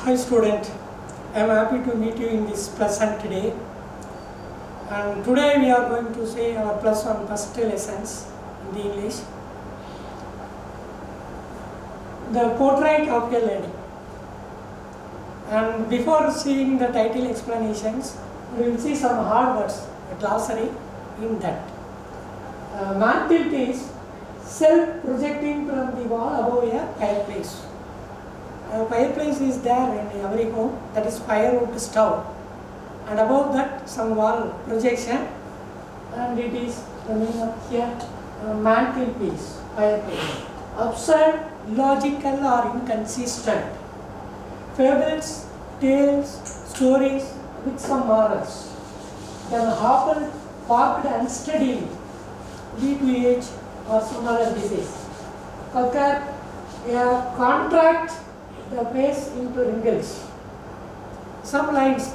Hi student, I am happy to meet you in this pleasant day, and today we are going to say our plus one first lessons in the English. The portrait of a lady. And before seeing the title explanations, we will see some hard words, a glossary in that. Mantilt is self-projecting from the wall above a fireplace. A fireplace is there in every home, that is firewood stove, and above that some wall projection, and it is coming up here mantelpiece, fireplace. Absurd, logical or inconsistent. Fables, tales, stories with some morals. Then hobble, parked unsteadily, due to age or some other disease. Occur, a contract the face into wrinkles. Some lines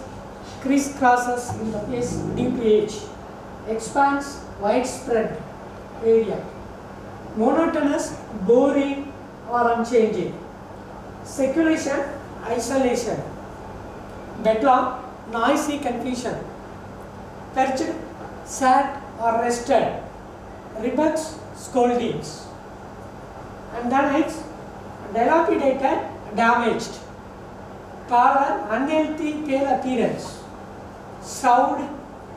crisscrosses in the face due to age. Expands widespread area. Monotonous, boring or unchanging. Circulation, isolation. Bedlam, noisy confusion. Perched, sad or rested. Rebuffs, scoldings. And then it's dilapidated, damaged. Pallor, unhealthy, pale appearance. Shroud,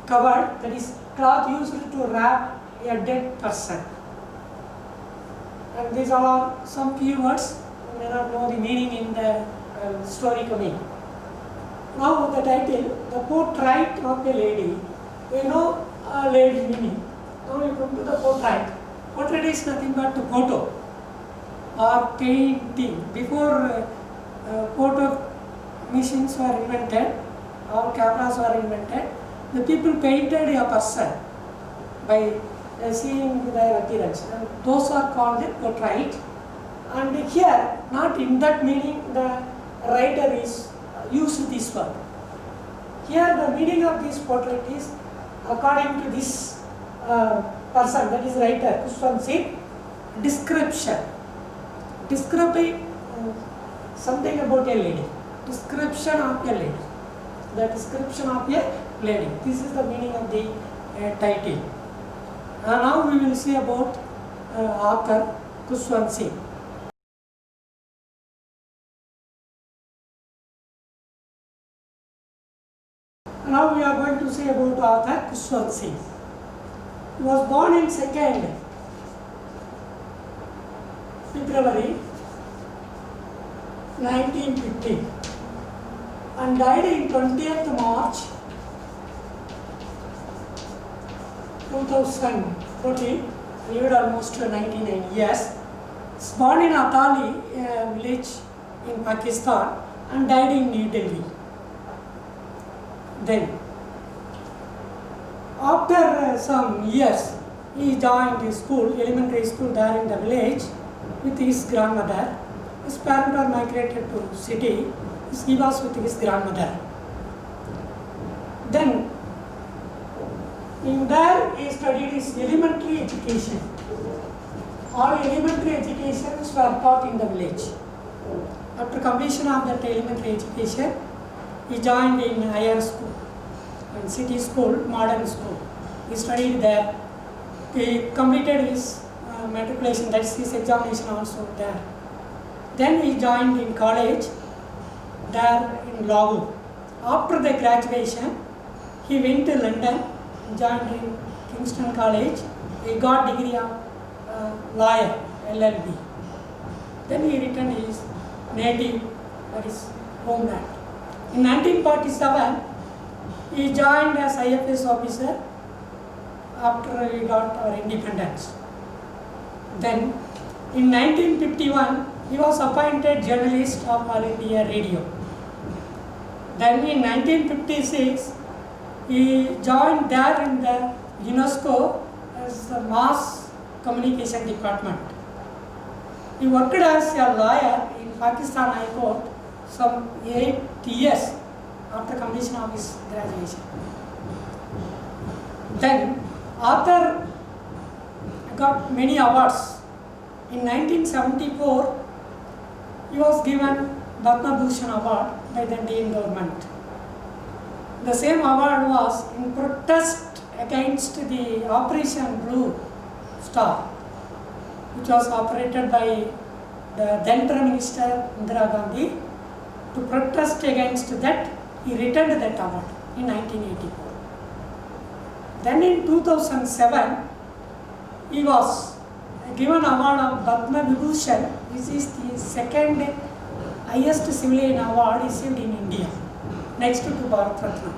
covered, that is cloth used to wrap a dead person. And these are some few words, you may not know the meaning in the story coming. Now the title, the portrait of a lady. We know a lady meaning. Now we come to the portrait. Portrait is nothing but the photo or painting. Before photo machines were invented or cameras were invented, the people painted a person by seeing their appearance, and those are called the portrait. And here, not in that meaning, the writer is used this word. Here the meaning of this portrait is according to this person, that is writer Kushwant Singh, description. Describing something about a lady. Description of a lady. The description of a lady. This is the meaning of the title. Now we will see about author Kushwant Singh. Now we are going to see about author Kushwant Singh. He was born in 2nd February 1950 and died in 20th March 2014, lived almost 99 years. He was born in Atali, a village in Pakistan, and died in New Delhi. Then, after some years, he joined his school, elementary school there in the village with his grandmother. His parents were migrated to city. He was with his grandmother. Then, in there he studied his elementary education. All elementary educations were taught in the village. After completion of that elementary education, he joined in higher school, in city school, modern school. He studied there. He completed his matriculation, that is his examination also there. Then he joined in college there in Lahore. After the graduation, he went to London, joined in Kingston College. He got degree of lawyer, LLB. Then he returned his native, that is homeland. In 1947, he joined as IFS officer after we got our independence. Then in 1951, he was appointed journalist of All India Radio. Then in 1956, he joined there in the UNESCO as the Mass Communication Department. He worked as a lawyer in Pakistan High Court some 8 years after completion of his graduation. Then, author got many awards. In 1974, he was given Padma Bhushan Award by the Indian government. The same award was in protest against the Operation Blue Star, which was operated by the then Prime Minister Indira Gandhi. To protest against that, he returned that award in 1984. Then in 2007, he was given award of Padma Vibhushan, which is the second highest civilian award received in India, next to Bharat Ratna.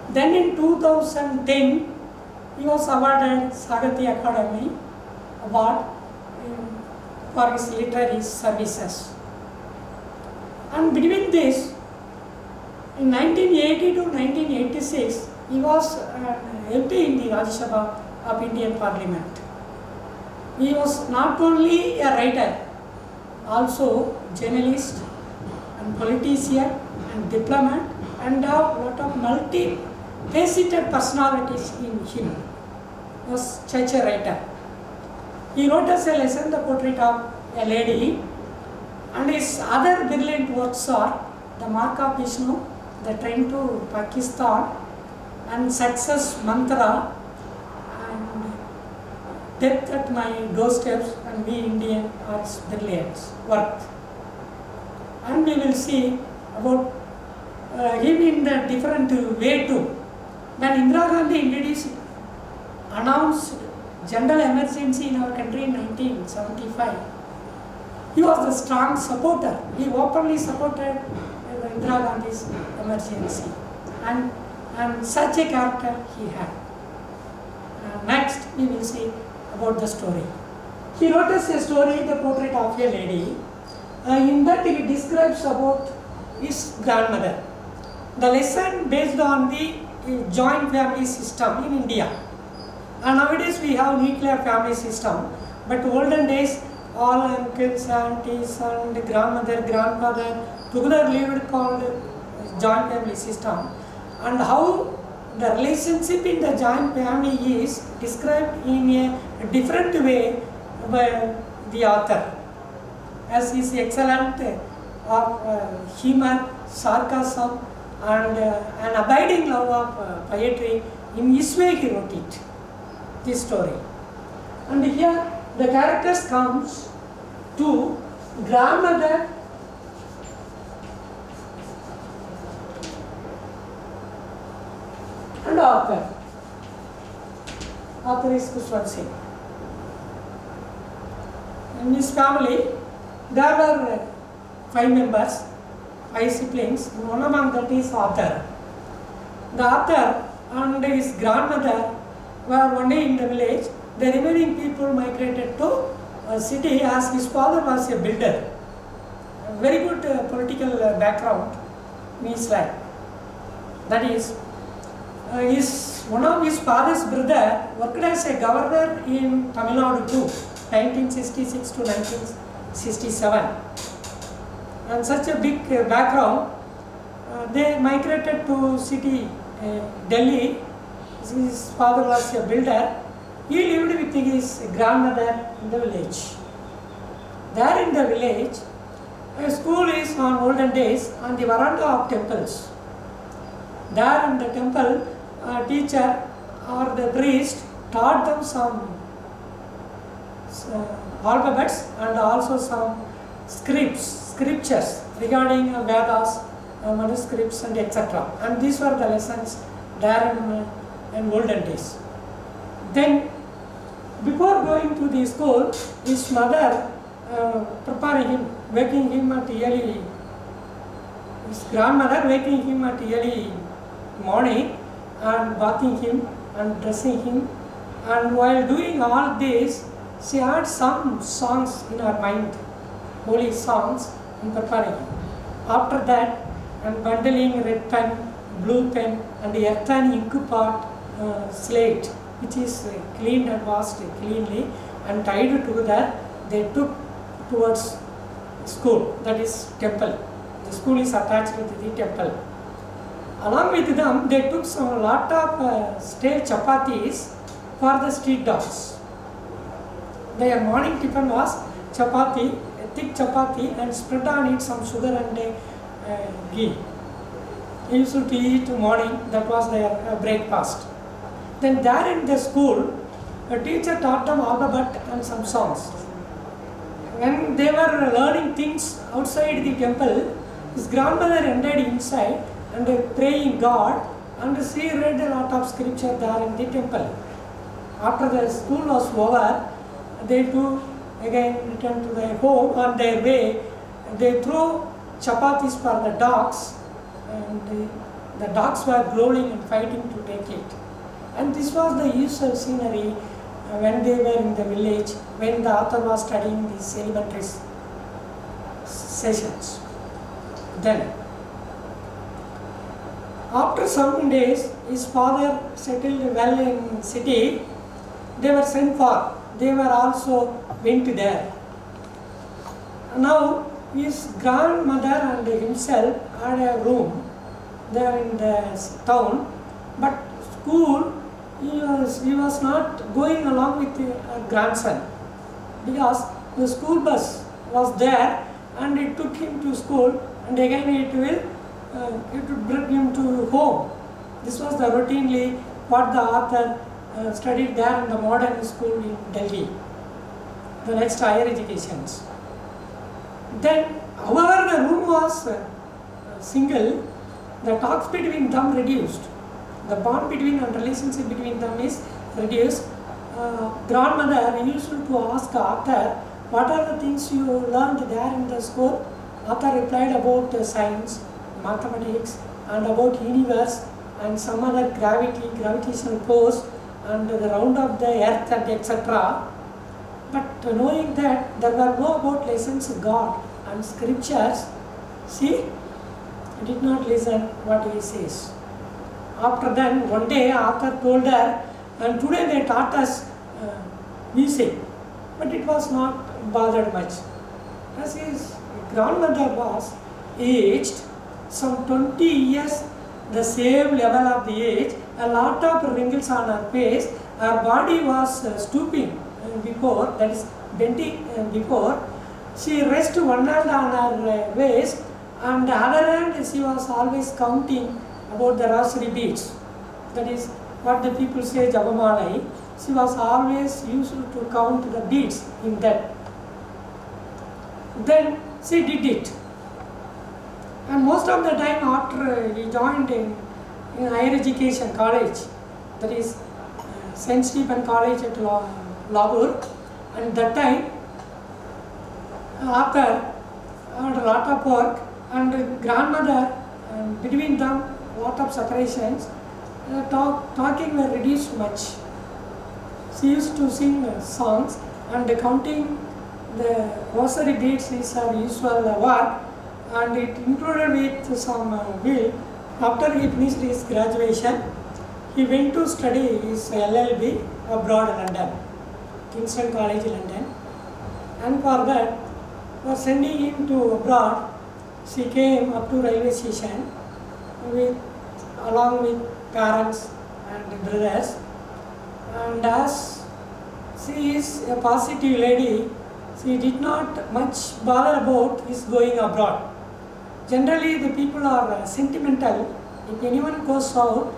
Then in 2010, he was awarded Sagatya Academy Award for his literary services. And between this, in 1980 to 1986, he was MP in the Rajya Sabha of Indian Parliament. He was not only a writer, also journalist and politician and diplomat, and a lot of multi-faceted personalities in him. He was such a writer. He wrote as a lesson the portrait of a lady, and his other brilliant works are The Mark of Vishnu, The Train to Pakistan, and Success Mantra, and Death at My Doorsteps, and We Indian are his brilliant work. And we will see about him in the different way too. When Indira Gandhi announced general emergency in our country in 1975, he was the strong supporter. He openly supported Indira Gandhi's emergency, and such a character he had. Next, we will see about the story. He wrote us a story, The Portrait of a Lady. In that he describes about his grandmother. The lesson based on the joint family system in India. And nowadays we have nuclear family system, but olden days all uncles, aunties and grandmother, grandfather together lived called joint family system, and how the relationship in the joint family is described in a different way by the author, as his excellent of humor, sarcasm and an abiding love of poetry. In his way he wrote it, this story. And here the characters comes to grandmother and author. Author is Kushwant Singh. In his family, there were 5 members, 5 siblings. One among that is author. The author and his grandmother were one day in the village. The remaining people migrated to a city, as his father was a builder. A very good political background in his life. That is, one of his father's brother worked as a governor in Tamil Nadu too, 1966 to 1967. And such a big background, they migrated to city Delhi. His father was a builder. He lived with his grandmother in the village. There in the village, a school is on olden days on the veranda of temples. There in the temple, a teacher or the priest taught them some alphabets and also some scriptures regarding Vedas, manuscripts and etc. And these were the lessons there in olden days. Then, before going to the school, his mother preparing him, waking him at early, his grandmother waking him at early morning and bathing him and dressing him. And while doing all this, she had some songs in her mind, holy songs, and preparing him. After that, and bundling red pen, blue pen, and the earthen ink pot slate, which is cleaned and washed cleanly and tied together, they took towards school, that is temple. The school is attached with the temple. Along with them, they took some lot of stale chapatis for the street dogs. Their morning tiffin was chapati, thick chapati and spread on it some sugar and ghee. They used to eat morning, that was their breakfast. Then there in the school, a teacher taught them alphabet and some songs. When they were learning things outside the temple, his grandmother entered inside and praying God, and she read a lot of scripture there in the temple. After the school was over, they too again returned to their home. On their way, they threw chapatis for the dogs, and the dogs were growling and fighting to take it. And this was the usual scenery when they were in the village, when the author was studying these elementary sessions. Then, after some days, his father settled well in city. They were sent for. They were also went there. Now, his grandmother and himself had a room there in the town, but school, he was not going along with a grandson, because the school bus was there and it took him to school, and again it would bring him to home. This was the routinely what the author studied there in the modern school in Delhi, the next higher educations. Then, however, the room was single, the talks between them reduced. The bond between and relationship between them is reduced. Grandmother used to ask Arthur, what are the things you learned there in the school? Arthur replied about science, mathematics, and about universe, and some other gravitational force, and the round of the earth, and etc. But knowing that there were no about lessons of God and scriptures, she did not listen what he says. After then, one day Arthur told her, and today they taught us music, but it was not bothered much. As his grandmother was aged some 20 years, the same level of the age, a lot of wrinkles on her face, her body was stooping before, that is bending before. She rested one hand on her waist, and the other hand she was always counting about the rosary beads. That is what the people say Jabamalai. She was always used to count the beads in that. Then she did it. And most of the time after he joined in higher education college, that is St. Stephen College at Lahore, and that time after had a lot of work, and grandmother, between them lot of separations, talking were reduced much. She used to sing songs, and counting the rosary beads is her usual work, and it included with some will. After he finished his graduation, he went to study his LLB abroad, London, Kingston College, London, and for that, for sending him to abroad, she came up to railway station along with parents and brothers, and as she is a positive lady, she did not much bother about his going abroad. Generally, the people are sentimental. If anyone goes out,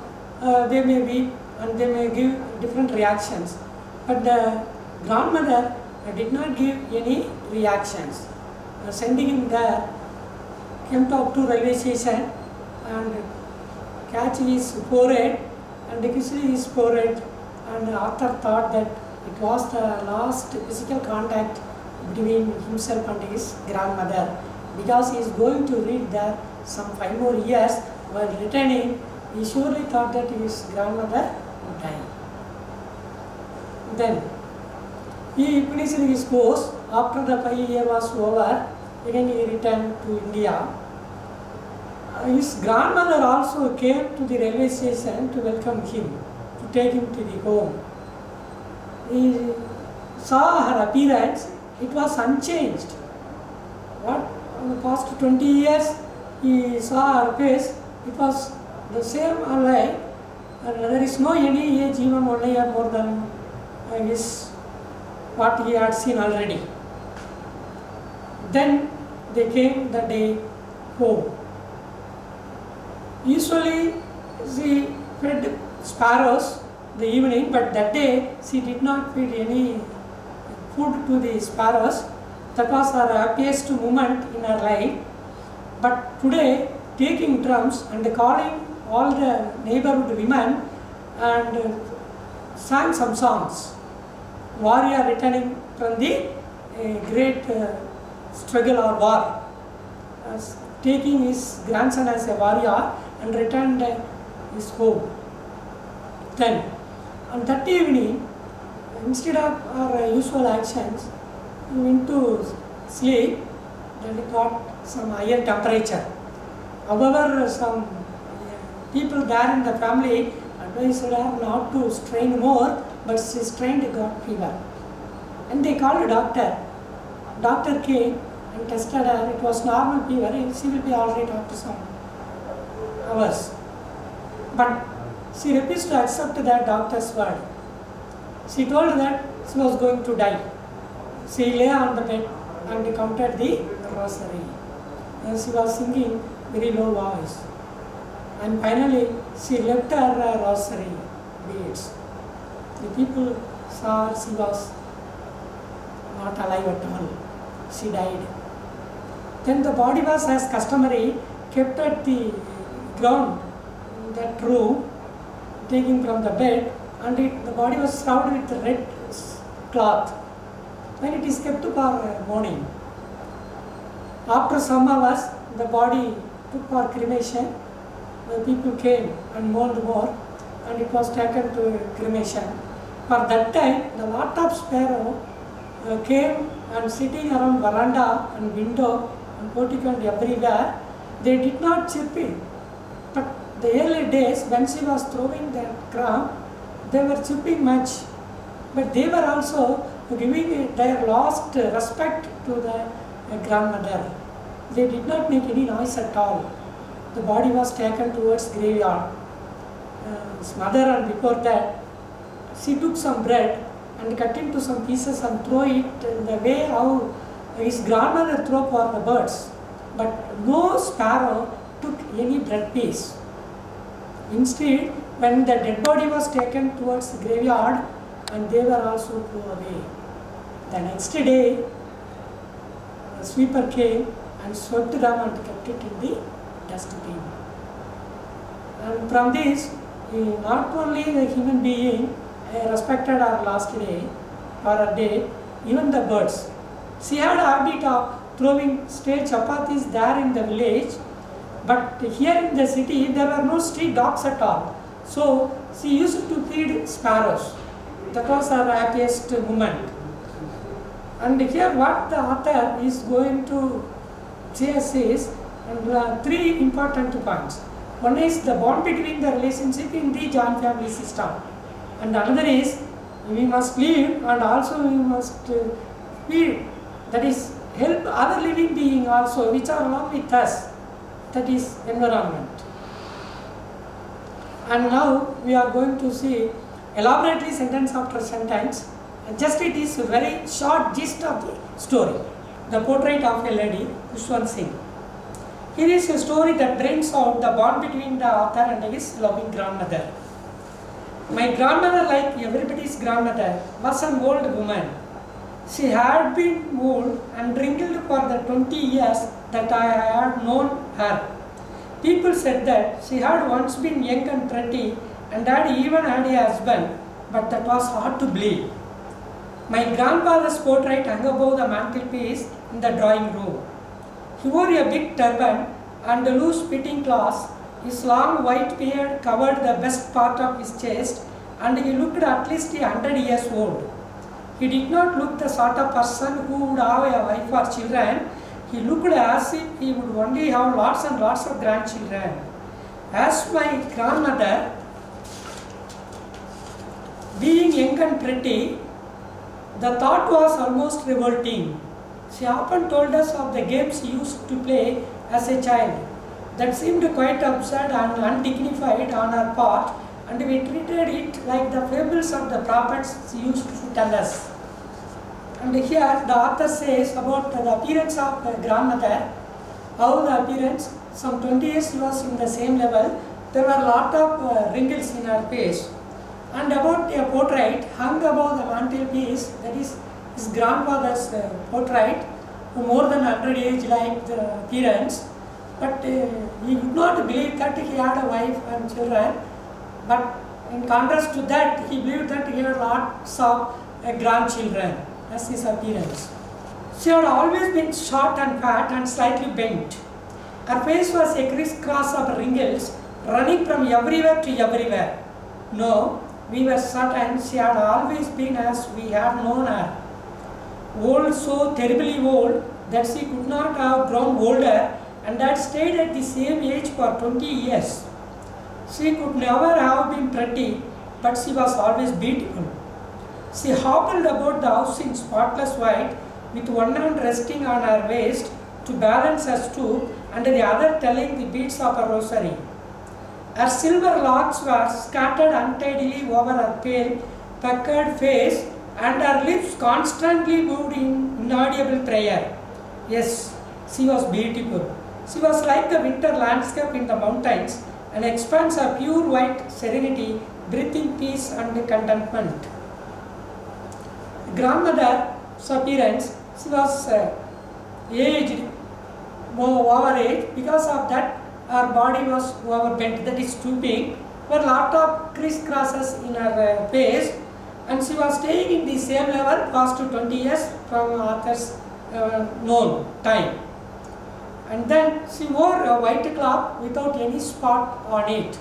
they may weep and they may give different reactions. But the grandmother did not give any reactions. Sending him there, came up to railway station and catch his forehead and kiss his forehead, and Arthur thought that it was the last physical contact between himself and his grandmother, because he is going to read there some 5 more years. While returning, he surely thought that his grandmother would die. Then he finished his course. After the 5 years was over, again he returned to India. His grandmother also came to the railway station to welcome him, to take him to the home. He saw her appearance, it was unchanged. What? In the past 20 years, he saw her face, it was the same alike, and there is no any age even 1 year more than his what he had seen already. Then they came the day home. Usually she fed sparrows the evening, but that day she did not feed any food to the sparrows. That was her happiest moment in her life. But today, taking drums and calling all the neighborhood women and sang some songs. Warrior returning from the great struggle or war, taking his grandson as a warrior and returned his home. Then, on that evening, instead of our usual actions, we went to sleep. Then we got some higher temperature. However, some people there in the family advised her not to strain more, but she strained, got fever. And they called a doctor. Doctor came and tested her. It was normal fever. She will be all right after some hours. But she refused to accept that doctor's word. She told that she was going to die. She lay on the bed and counted the rosary. And she was singing very low voice. And finally, she left her rosary beads. The people saw she was not alive at all. She died. Then the body was, as customary, kept at the ground in that room, taken from the bed, and the body was shrouded with red cloth. Then it is kept for mourning. After some hours, the body took for cremation. The people came and mourned more, and it was taken to cremation. For that time, the lot of sparrow came and sitting around veranda and window and portico and everywhere. They did not chirp in. But the early days, when she was throwing the crumb, they were chirping much. But they were also giving their lost respect to the grandmother. They did not make any noise at all. The body was taken towards graveyard. His mother, and before that, she took some bread and cut into some pieces and throw it in the way how his grandmother threw for the birds. But no sparrow took any bread piece. Instead, when the dead body was taken towards the graveyard, and they were also thrown away. The next day, the sweeper came and swept them and kept it in the dustbin. And from this, not only the human being respected our last day or a day, even the birds. She had a habit of throwing stray chapatis there in the village, but here in the city there were no street dogs at all. So she used to feed sparrows. That was her happiest moment. And here what the author is going to say is three important points. One is the bond between the relationship in the joint family system. And another is we must live and also we must feed, that is help other living beings also which are along with us, that is environment. And now we are going to see elaborately sentence after sentence. Just it is a very short gist of the story. The Portrait of a Lady, Khushwant Singh. Here is a story that brings out the bond between the author and his loving grandmother. My grandmother, like everybody's grandmother, was an old woman. She had been old and wrinkled for the 20 years that I had known her. People said that she had once been young and pretty and had even had a husband, but that was hard to believe. My grandfather's portrait hung above the mantelpiece in the drawing room. He wore a big turban and a loose fitting cloth. His long white beard covered the best part of his chest, and he looked at least 100 years old. He did not look the sort of person who would have a wife or children. He looked as if he would only have lots and lots of grandchildren. As my grandmother, being young and pretty, the thought was almost revolting. She often told us of the games she used to play as a child that seemed quite absurd and undignified on her part, and we treated it like the fables of the prophets she used to tell us. And here the author says about the appearance of the grandmother, how the appearance, some 20 years she was in the same level, there were a lot of wrinkles in her face. And about a portrait hung above the mantelpiece, that is his grandfather's portrait, more than 100 age like the appearance, but he would not believe that he had a wife and children, but in contrast to that, he believed that he had lots of grandchildren as his appearance. She had always been short and fat and slightly bent. Her face was a crisscross of wrinkles running from everywhere to everywhere. No, we were certain she had always been as we had known her. Old, so terribly old that she could not have grown older and had stayed at the same age for 20 years. She could never have been pretty, but she was always beautiful. She hobbled about the house in spotless white, with one hand resting on her waist to balance her stoop and the other telling the beads of her rosary. Her silver locks were scattered untidily over her pale, puckered face, and her lips constantly moved in inaudible prayer. Yes, she was beautiful. She was like the winter landscape in the mountains, an expanse of pure white serenity, breathing peace and contentment. Grandmother's appearance, she was aged, overage. Because of that, her body was overbent, that is stooping. There were a lot of crisscrosses in her face, and she was staying in the same level past 20 years from author's known time. And then she wore a white cloth without any spot on it.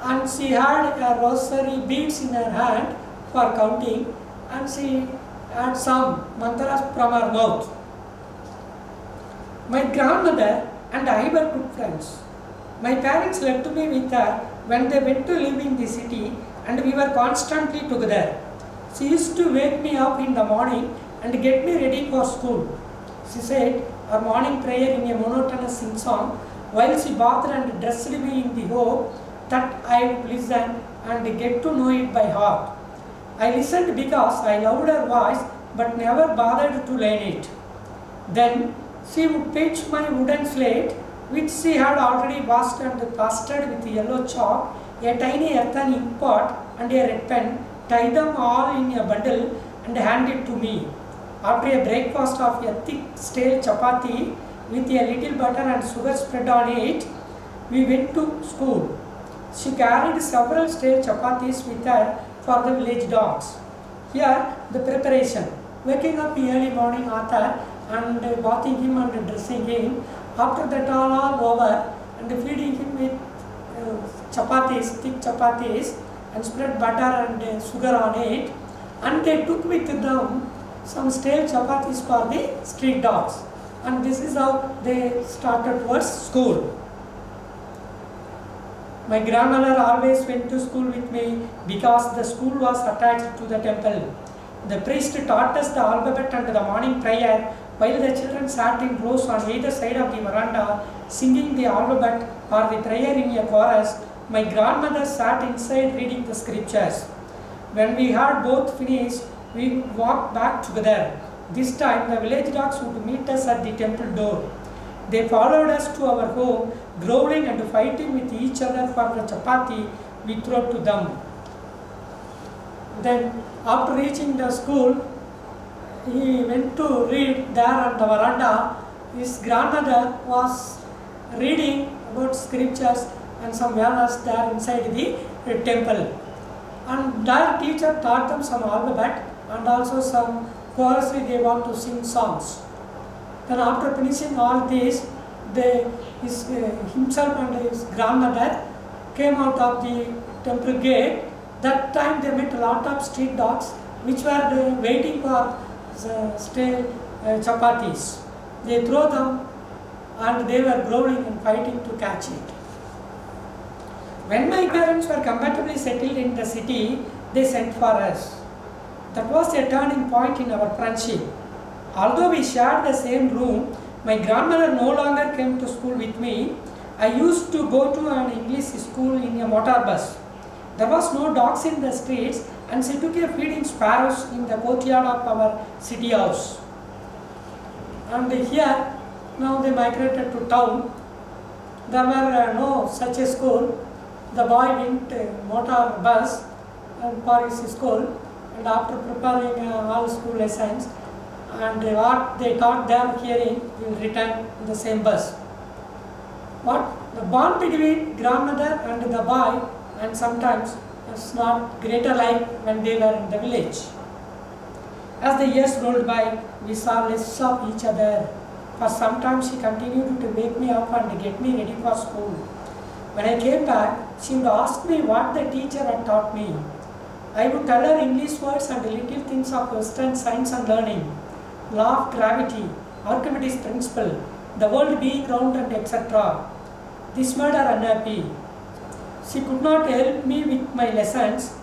And she had a rosary beads in her hand for counting, and she had some mantras from her mouth. My grandmother and I were good friends. My parents left me with her when they went to live in the city, and we were constantly together. She used to wake me up in the morning and get me ready for school. She said her morning prayer in a monotonous sing-song while she bathed and dressed me in the hope that I would listen and get to know it by heart. I listened because I loved her voice but never bothered to learn it. Then she would pitch my wooden slate, which she had already washed and plastered with yellow chalk, a tiny earthen ink pot and a red pen, tie them all in a bundle and hand it to me. After a breakfast of a thick stale chapati with a little butter and sugar spread on it, we went to school. She carried several stale chapatis with her for the village dogs. Here, the preparation. Waking up early morning author and bathing him and dressing him. After that all over, and feeding him with chapatis, thick chapatis, and spread butter and sugar on it. And they took with them some stale chapatis for the street dogs. And this is how they started towards school. My grandmother always went to school with me because the school was attached to the temple. The priest taught us the alphabet and the morning prayer, while the children sat in rows on either side of the veranda, singing the alphabet or the prayer in a chorus. My grandmother sat inside reading the scriptures. When we had both finished, we would walk back together. This time, the village dogs would meet us at the temple door. They followed us to our home, growling and fighting with each other for the chapati we threw to them. Then, after reaching the school, he went to read there on the veranda. His grandmother was reading about scriptures and some Vedas there inside the temple. And their teacher taught them some alphabet and also some chorusly they want to sing songs. Then after finishing all this, himself and his grandmother came out of the temple gate. That time they met a lot of street dogs which were waiting for stale chapatis. They threw them and they were growling and fighting to catch it. When my parents were comfortably settled in the city, they sent for us. That was a turning point in our friendship. Although we shared the same room, my grandmother no longer came to school with me. I used to go to an English school in a motor bus. There was no dogs in the streets, and she took a feeding sparrows in the courtyard of our city house. And here, now they migrated to town. There were no such a school. The boy went motor bus for his school, and after preparing all school lessons and what they taught them hearing, he will return in the same bus. What the bond between grandmother and the boy, and sometimes it's not greater like when they were in the village. As the years rolled by, we saw less of each other. For some time she continued to wake me up and get me ready for school. When I came back, she would ask me what the teacher had taught me. I would tell her English words and little things of Western science and learning, law of gravity, Archimedes' principle, the world being round, and etc. This made her unhappy. She could not help me with my lessons.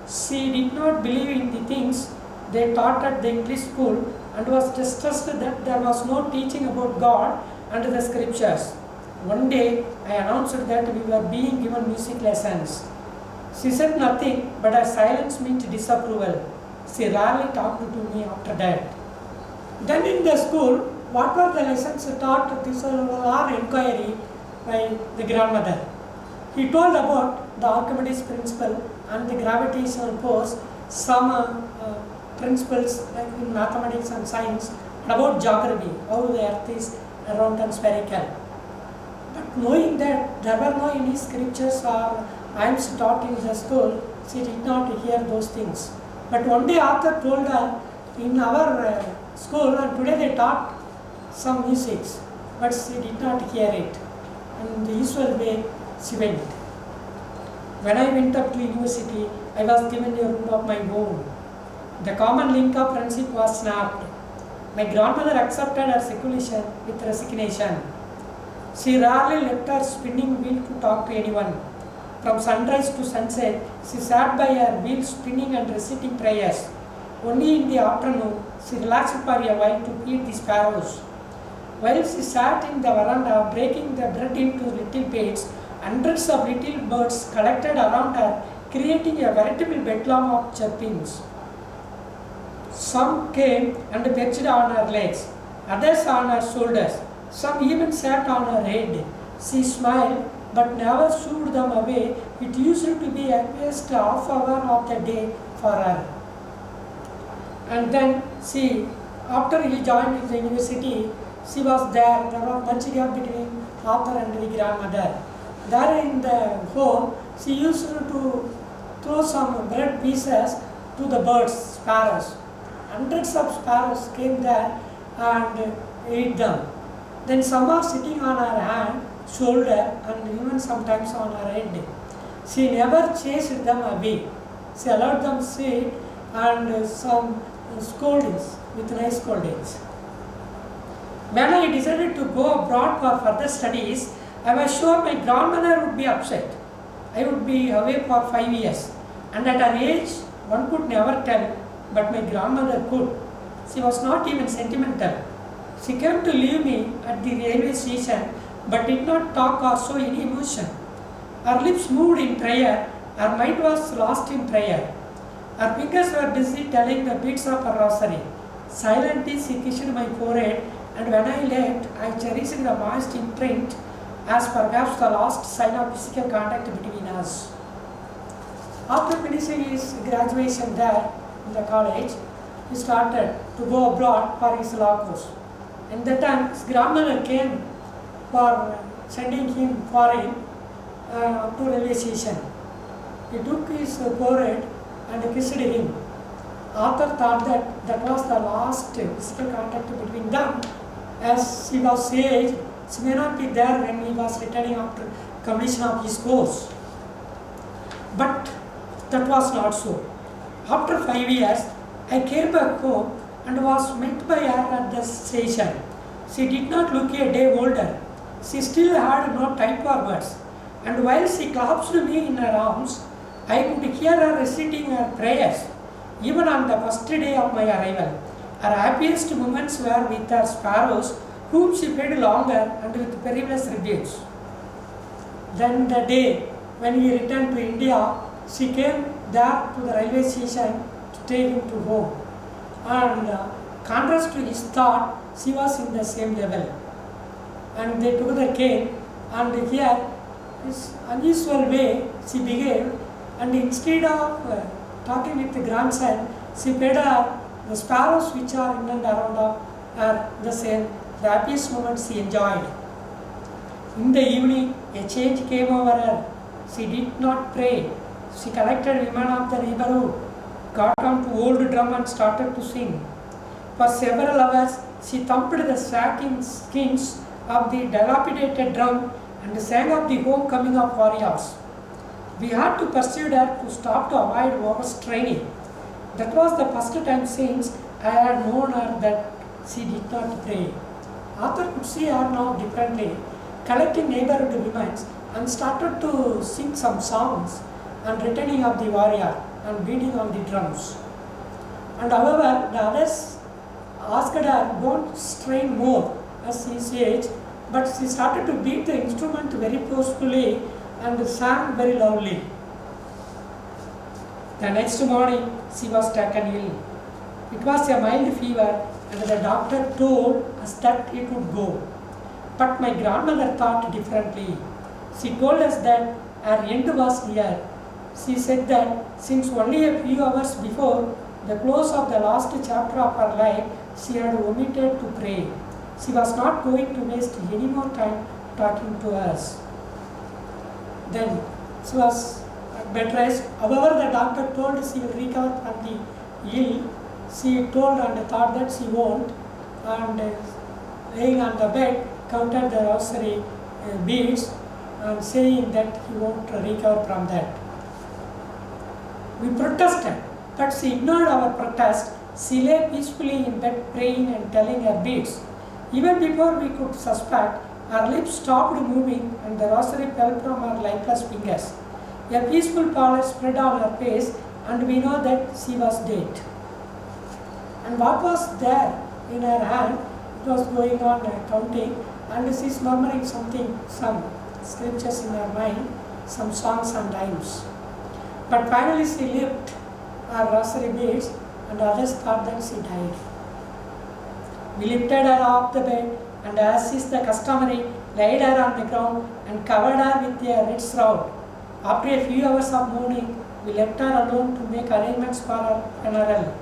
She did not believe in the things they taught at the English school and was distressed that there was no teaching about God and the scriptures. One day I announced that we were being given music lessons. She said nothing, but her silence meant disapproval. She rarely talked to me after that. Then in the school, what were the lessons taught? This was our inquiry by the grandmother. He told about the Archimedes principle and the gravitational force, some principles like in mathematics and science, and about geography, how the earth is round and spherical. But knowing that there were no any scriptures or hymns taught in the school, she did not hear those things. But one day Arthur told her, in our school, and today they taught some musics, but she did not hear it. And in the usual way, she went. When I went up to university, I was given a room of my own. The common link of friendship was snapped. My grandmother accepted her seclusion with resignation. She rarely left her spinning wheel to talk to anyone. From sunrise to sunset, she sat by her wheel spinning and reciting prayers. Only in the afternoon, she relaxed for a while to feed the sparrows. While she sat in the veranda breaking the bread into little bits, hundreds of little birds collected around her, creating a veritable bedlam of chirpings. Some came and perched on her legs, others on her shoulders. Some even sat on her head. She smiled, but never shooed them away. It used to be at least half hour of the day for her. And then she, after he joined the university, she was there. There was much gap between Arthur and the grandmother. There in the home, she used to throw some bread pieces to the birds, sparrows. Hundreds of sparrows came there and ate them. Then some are sitting on her hand, shoulder, and even sometimes on her head. She never chased them away. She allowed them sit and some scoldings, with nice scoldings. When I decided to go abroad for further studies, I was sure my grandmother would be upset. I would be away for 5 years, and at her age, one could never tell, but my grandmother could. She was not even sentimental. She came to leave me at the railway station, but did not talk or show any emotion. Her lips moved in prayer, her mind was lost in prayer. Her fingers were busy telling the beads of her rosary. Silently she kissed my forehead, and when I left, I cherished the moist imprint as perhaps the last sign of physical contact between us. After finishing his graduation there in the college, he started to go abroad for his law course. And that time his grandmother came for sending him foreign to railway station. He took his forehead and kissed him. Arthur thought that that was the last physical contact between them, as he was aged. She may not be there when he was returning after completion of his course. But that was not so. After 5 years, I came back home and was met by her at the station. She did not look a day older. She still had no time for words. And while she clasped me in her arms, I could hear her reciting her prayers, even on the first day of my arrival. Her happiest moments were with her sparrows, whom she fed longer and with perilous rebukes. Then the day when he returned to India, She came there to the railway station to take him to home. And contrast to his thought, she was in the same level. And they together came, and here, this unusual way she behaved, and instead of talking with the grandson, she paid her the sparrows which are in and around her the same happiest moment she enjoyed. In the evening, a change came over her. She did not pray. She collected women of the neighborhood, got on to old drum and started to sing. For several hours, she thumped the sagging skins of the dilapidated drum and sang of the homecoming of warriors. We had to persuade her to stop to avoid overstraining. That was the first time since I had known her that she did not pray. Arthur could see her now differently, collecting neighborhood women and started to sing some songs and returning of the warrior and beating on the drums. And however, the others asked her, don't strain more as she said, but she started to beat the instrument very forcefully and sang very loudly. The next morning, she was taken ill. It was a mild fever, and the doctor told us that it would go. But my grandmother thought differently. She told us that her end was near. She said that since only a few hours before the close of the last chapter of her life, she had omitted to pray. She was not going to waste any more time talking to us. Then she was bed rest. However, the doctor told she will recover from the ill. She told and thought that she won't, and laying on the bed, counted the rosary beads and saying that he won't recover from that. We protested, but she ignored our protest. She lay peacefully in bed praying and telling her beads. Even before we could suspect, her lips stopped moving and the rosary fell from her lifeless fingers. A peaceful pallor spread on her face, and we know that she was dead. And what was there in her hand? It was going on counting, and she is murmuring something, some scriptures in her mind, some songs and hymns. But finally she lifted her rosary beads, and others thought that she died. We lifted her off the bed, and as is the customary, laid her on the ground and covered her with a red shroud. After a few hours of mourning, we left her alone to make arrangements for her funeral.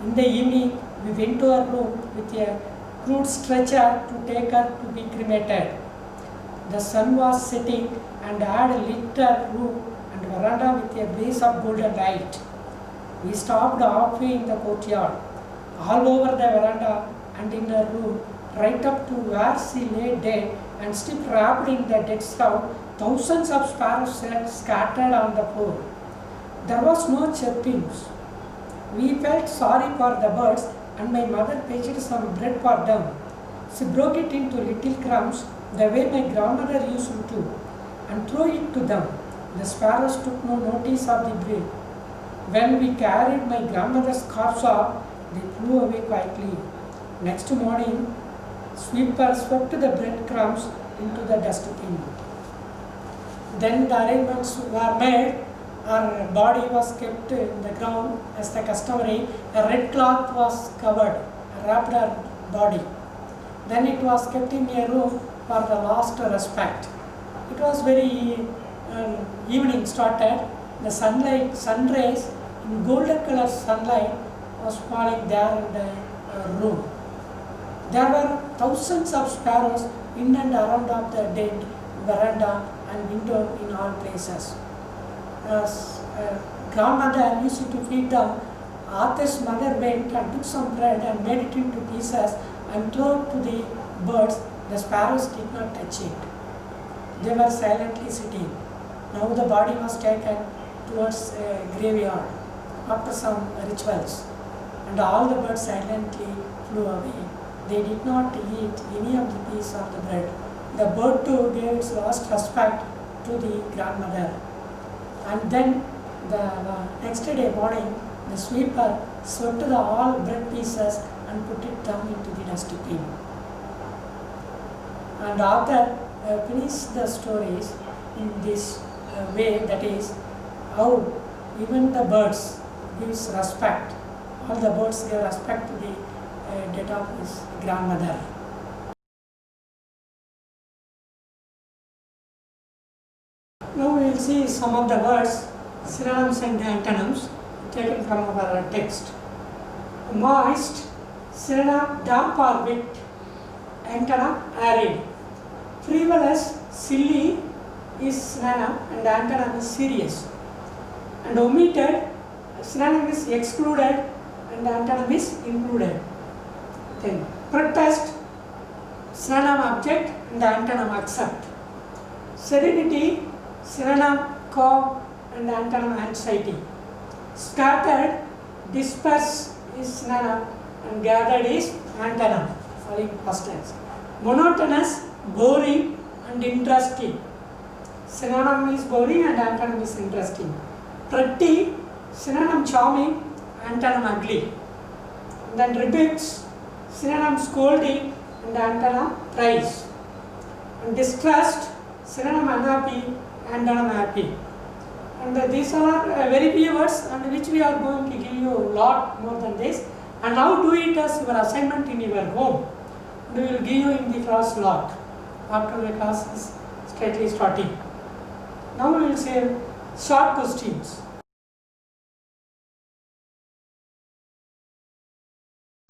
In the evening, we went to her room with a crude stretcher to take her to be cremated. The sun was setting and had lit her room and veranda with a blaze of golden light. We stopped halfway in the courtyard, all over the veranda and in her room, right up to where she lay dead and still wrapped in the dead shroud. Thousands of sparrows scattered on the floor. There was no chirping. We felt sorry for the birds, and my mother fetched some bread for them. She broke it into little crumbs, the way my grandmother used to, and threw it to them. The sparrows took no notice of the bread. When we carried my grandmother's corpse off, they flew away quietly. Next morning, sweeper swept the breadcrumbs into the dustbin. Then the arrangements were made. Her body was kept in the ground as the customary. A red cloth was covered, wrapped her body. Then it was kept in a room for the last respect. It was very evening started. The sunlight, sun rays in golden color sunlight was falling there in the room. There were thousands of sparrows in and around of the dead veranda and window in all places. Grandmother used to feed them. Arthur's mother went and took some bread and made it into pieces and threw it to the birds. The sparrows did not touch it. They were silently sitting. Now the body was taken towards a graveyard after some rituals, and all the birds silently flew away. They did not eat any of the piece of the bread. The bird too gave its last respect to the grandmother. And then the next day morning, the sweeper swept the all bread pieces and put it down into the dustbin. And Arthur finished the stories in this way, that is, how even the birds gives respect. All the birds give respect to the death of his grandmother. Now we will see some of the words, synonyms and antonyms taken from our text. Moist, synonym damp or wet, antonym arid. Frivolous, silly is synonym and antonym is serious. And omitted, synonym is excluded and antonym is included. Then protest, synonym object and antonym accept. Serenity, synonym calm and antonym anxiety. Scattered, disperse is synonym and gathered is antonym, following past tense. Monotonous, boring and interesting. Synonym is boring and antonym is interesting. Pretty, synonym charming, antonym ugly. And then rebukes, synonym scolding and antonym praise. And distressed, synonym unhappy, antonym happy. And these are very few words and which we are going to give you a lot more than this. And now do it as your assignment in your home. And we will give you in the class lot after the class is straightly starting. Now we will say short questions.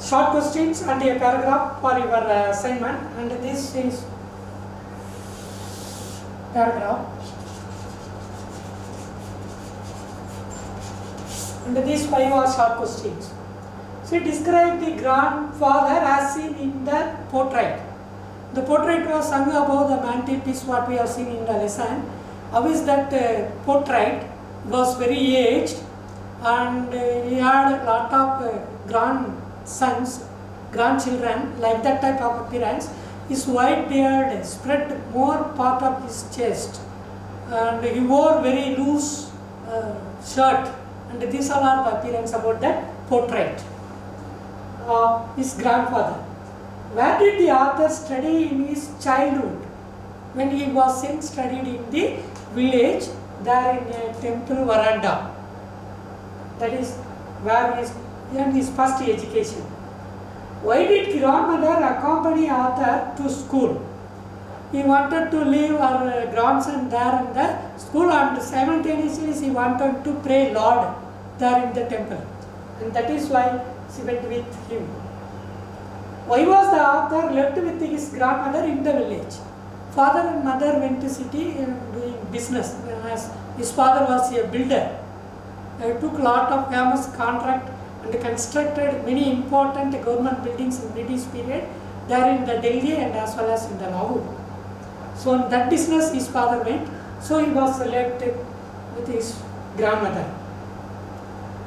Short questions and a paragraph for your assignment, and this is paragraph. And these 5 are short questions. So describe the grandfather as seen in the portrait. The portrait was sung above the mantelpiece, what we have seen in the lesson. How is that portrait? Was very aged and he had a lot of grandsons, grandchildren, like that type of appearance. His white beard spread more part of his chest and he wore very loose shirt. And these all are the appearance about that portrait of his grandfather. Where did the author study in his childhood? When he was studied in the village, there in a temple veranda. That is where he earned his first education. Why did grandmother accompany author to school? He wanted to leave her grandson there in the school and simultaneously he wanted to pray Lord there in the temple. And that is why she went with him. Why was the author left with his grandmother in the village? Father and mother went to city doing business. As his father was a builder. He took a lot of famous contract and constructed many important government buildings in British period there in the Delhi and as well as in the Lahore. So in that business his father went, so he was left with his grandmother.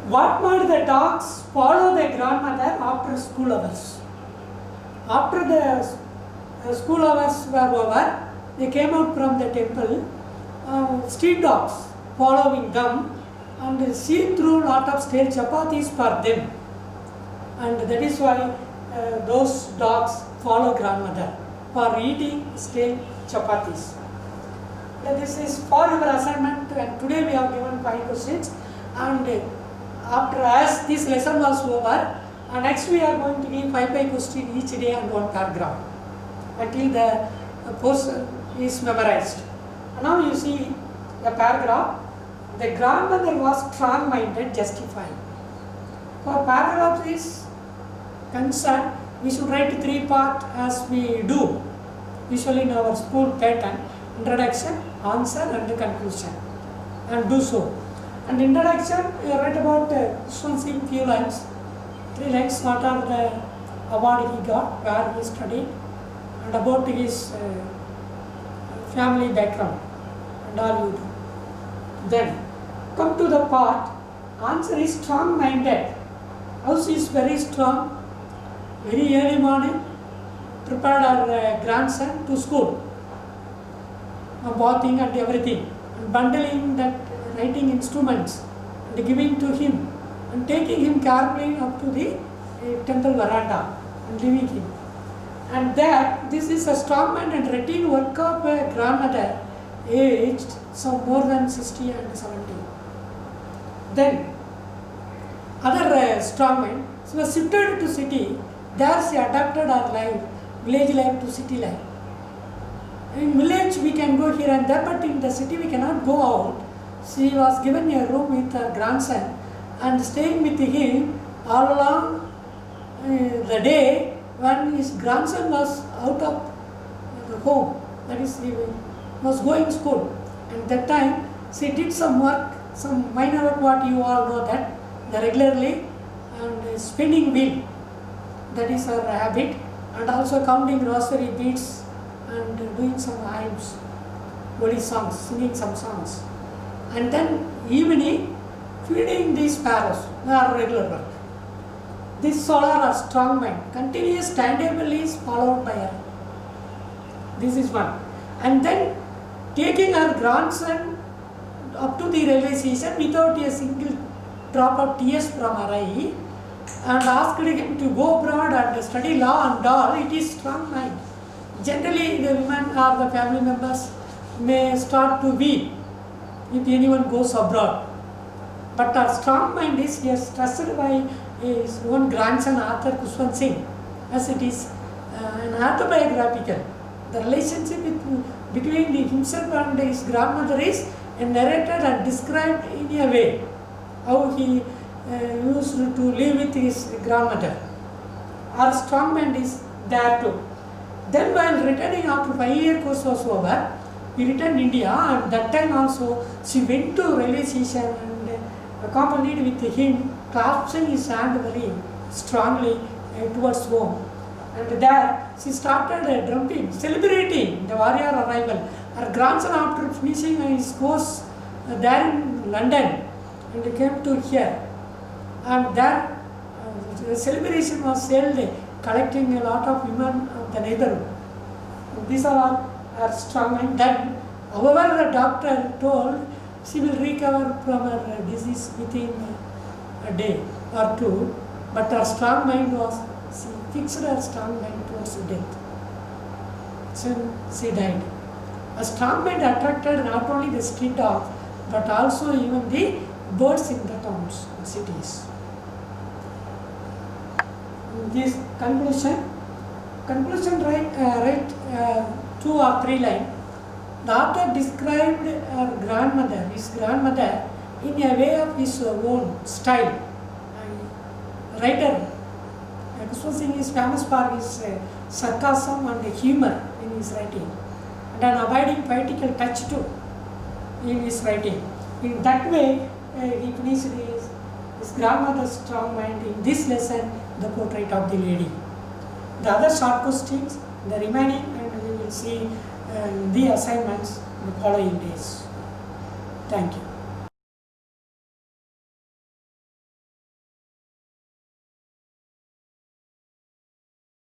What made the dogs follow their grandmother after school hours? After the school hours were over, they came out from the temple, street dogs following them and see through lot of stale chapatis for them. And that is why those dogs follow grandmother for eating stale chapatis. This is for your assignment and today we have given 5 questions and after as this lesson was over, next we are going to give 5 questions each day and 1 paragraph until the portion is memorized. Now you see the paragraph. The grandmother was strong-minded, justifying. For paragraph is concerned, we should write 3 parts as we do usually in our school pattern: introduction, answer and conclusion, and do so. And introduction, you write about Swansea few lines, 3 lines, what are the award he got, where he studied, and about his family background, and all you do. Then come to the part, answer is strong-minded. House is very strong, very early morning, prepared our grandson to school, bathing and everything, and bundling that writing instruments and giving to him and taking him carefully up to the temple veranda and leaving him. And that this is a strong-minded and routine work of a grandmother aged some more than 60 and 70. Then other strongmen, she was shifted to city. There she adapted her life, village life to city life. In village we can go here and there, but in the city we cannot go out. She was given a room with her grandson and staying with him all along the day when his grandson was out of the home, that is he was going to school. And that time she did some work, some minor work, what you all know that, the regularly, and spinning wheel, that is her habit, and also counting rosary beads and doing some hymns, holy songs, singing some songs. And then evening, feeding these sparrows, are regular work. This solar or strong mind, continuous timetable is followed by her. This is one. And then taking her grandson up to the railway station without a single drop of tears from her eye, and asked him to go abroad and study law and all, it is strong mind. Generally the women or the family members may start to weep if anyone goes abroad. But our strong mind is trusted by his own grandson Arthur Kushwant Singh, as it is an autobiographical. The relationship between himself and his grandmother is narrated and described in a way, how he used to live with his grandmother. Our strong mind is there too. Then while returning after 5-year course was over, he returned India, and that time also she went to railway station and accompanied with him, clasping his hand very strongly towards home. And there she started drumming, celebrating the warrior arrival. Her grandson, after finishing his course there in London, and came to here. And there the celebration was held, collecting a lot of women of the neighborhood. These are all her strong mind. Then, however, the doctor told she will recover from her disease within a day or two, but her strong mind was, she fixed her strong mind towards death. So she died. A strong mind attracted not only the street dogs, but also even the birds in the towns and cities. This conclusion write 2 or 3 lines. The author described his grandmother, in a way of his own style. Writer Kushwant Singh is famous for his sarcasm and humor in his writing, and an abiding poetical touch too in his writing. In that way, he finished his grandmother's strong mind in this lesson, The Portrait of the Lady. The other short questions, the remaining, and we will see the assignments in the following days. Thank you.